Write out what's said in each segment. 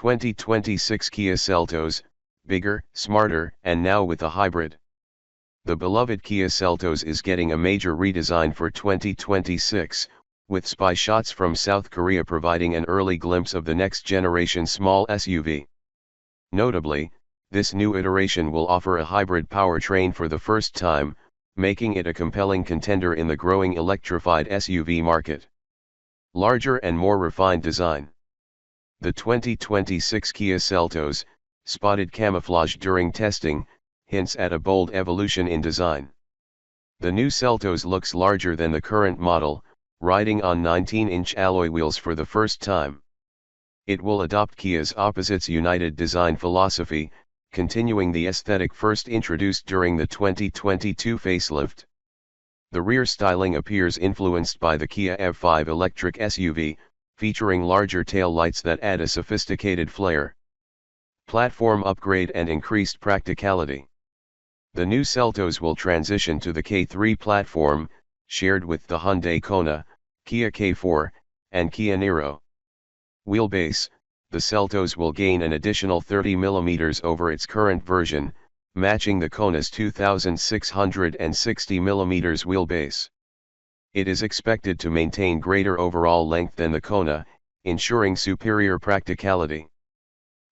2026 Kia Seltos, bigger, smarter, and now with a hybrid. The beloved Kia Seltos is getting a major redesign for 2026, with spy shots from South Korea providing an early glimpse of the next-generation small SUV. Notably, this new iteration will offer a hybrid powertrain for the first time, making it a compelling contender in the growing electrified SUV market. Larger and more refined design. The 2026 Kia Seltos, spotted camouflage during testing, hints at a bold evolution in design. The new Seltos looks larger than the current model, riding on 19-inch alloy wheels for the first time. It will adopt Kia's Opposites United design philosophy, continuing the aesthetic first introduced during the 2022 facelift. The rear styling appears influenced by the Kia EV5 electric SUV, featuring larger tail lights that add a sophisticated flair. Platform upgrade and increased practicality. The new Seltos will transition to the K3 platform, shared with the Hyundai Kona, Kia K4, and Kia Niro. Wheelbase. The Seltos will gain an additional 30 mm over its current version, matching the Kona's 2,660 mm wheelbase. It is expected to maintain greater overall length than the Kona, ensuring superior practicality.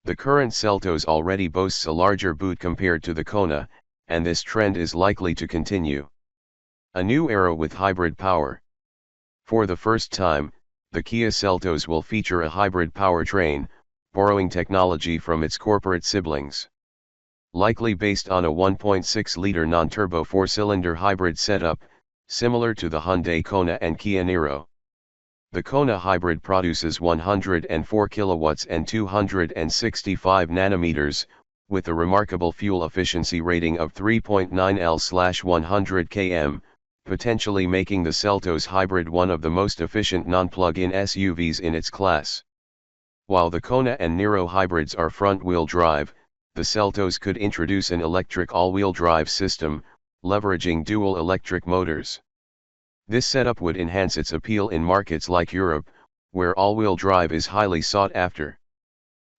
The current Seltos already boasts a larger boot compared to the Kona, and this trend is likely to continue. A new era with hybrid power. For the first time, the Kia Seltos will feature a hybrid powertrain, borrowing technology from its corporate siblings. Likely based on a 1.6-liter non-turbo four-cylinder hybrid setup, similar to the Hyundai Kona and Kia Niro. The Kona hybrid produces 104 kilowatts and 265 nanometers, with a remarkable fuel efficiency rating of 3.9 L/100 km, potentially making the Seltos hybrid one of the most efficient non-plug-in SUVs in its class. While the Kona and Niro hybrids are front-wheel drive, the Seltos could introduce an electric all-wheel drive system, leveraging dual electric motors. This setup would enhance its appeal in markets like Europe, where all-wheel drive is highly sought after.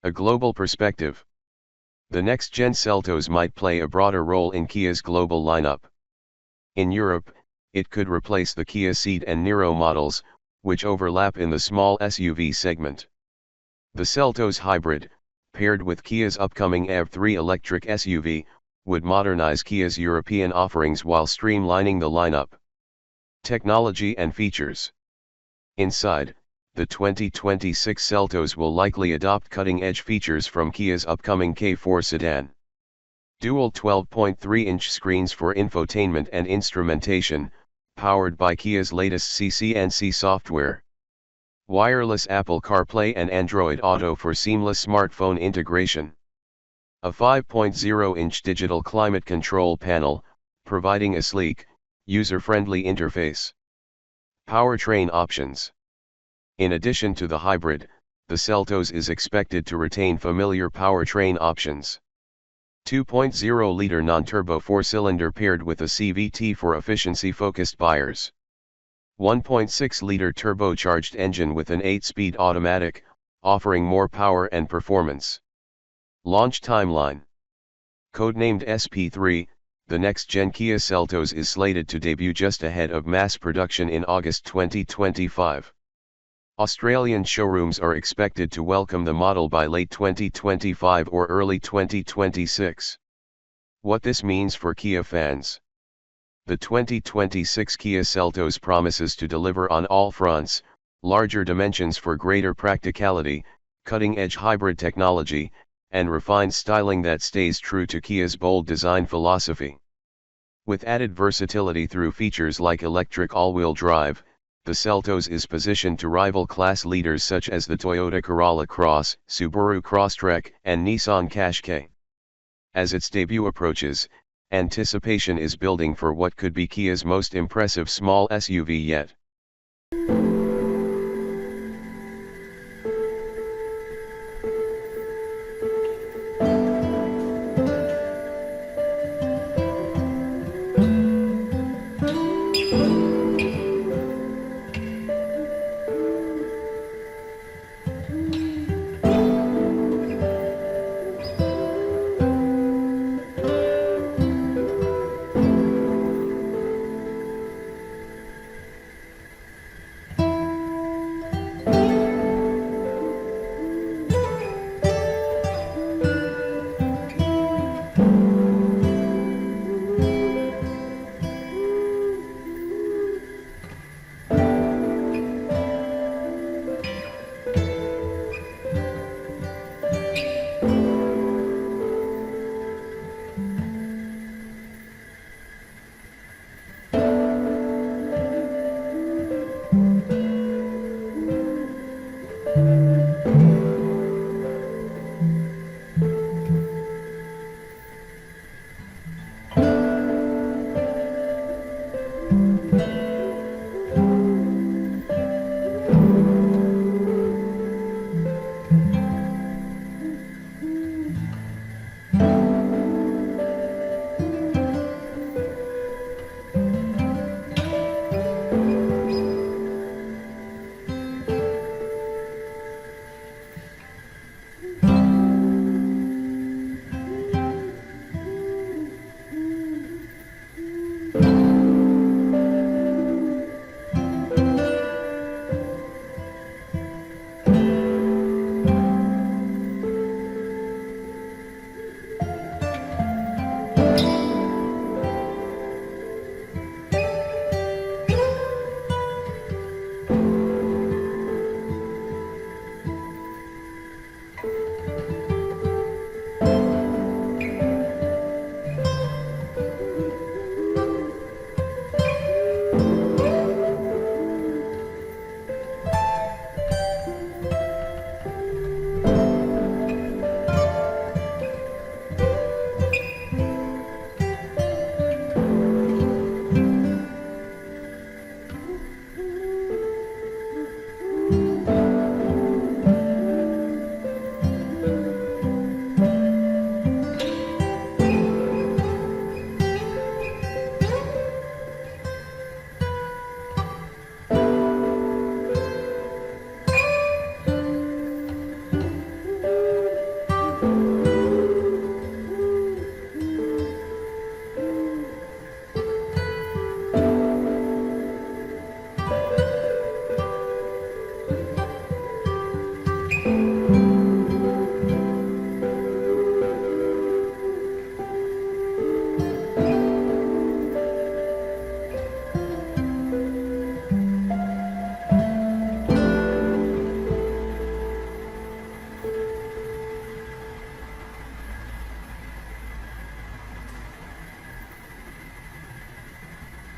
A global perspective. The next-gen Seltos might play a broader role in Kia's global lineup. In Europe, it could replace the Kia Ceed and Niro models, which overlap in the small SUV segment. The Seltos hybrid, paired with Kia's upcoming EV3 electric SUV, would modernize Kia's European offerings while streamlining the lineup. Technology and features. Inside, the 2026 Seltos will likely adopt cutting-edge features from Kia's upcoming K4 sedan. Dual 12.3-inch screens for infotainment and instrumentation, powered by Kia's latest CCNC software. Wireless Apple CarPlay and Android Auto for seamless smartphone integration. A 5.0-inch digital climate control panel, providing a sleek, user-friendly interface. Powertrain options. In addition to the hybrid, the Seltos is expected to retain familiar powertrain options. 2.0-liter non-turbo four-cylinder paired with a CVT for efficiency-focused buyers. 1.6-liter turbocharged engine with an 8-speed automatic, offering more power and performance. Launch timeline. Codenamed SP3, the next-gen Kia Seltos is slated to debut just ahead of mass production in August 2025. Australian showrooms are expected to welcome the model by late 2025 or early 2026. What this means for Kia fans. The 2026 Kia Seltos promises to deliver on all fronts: larger dimensions for greater practicality, cutting-edge hybrid technology, and refined styling that stays true to Kia's bold design philosophy. With added versatility through features like electric all-wheel drive, the Seltos is positioned to rival class leaders such as the Toyota Corolla Cross, Subaru Crosstrek, and Nissan Qashqai. As its debut approaches, anticipation is building for what could be Kia's most impressive small SUV yet.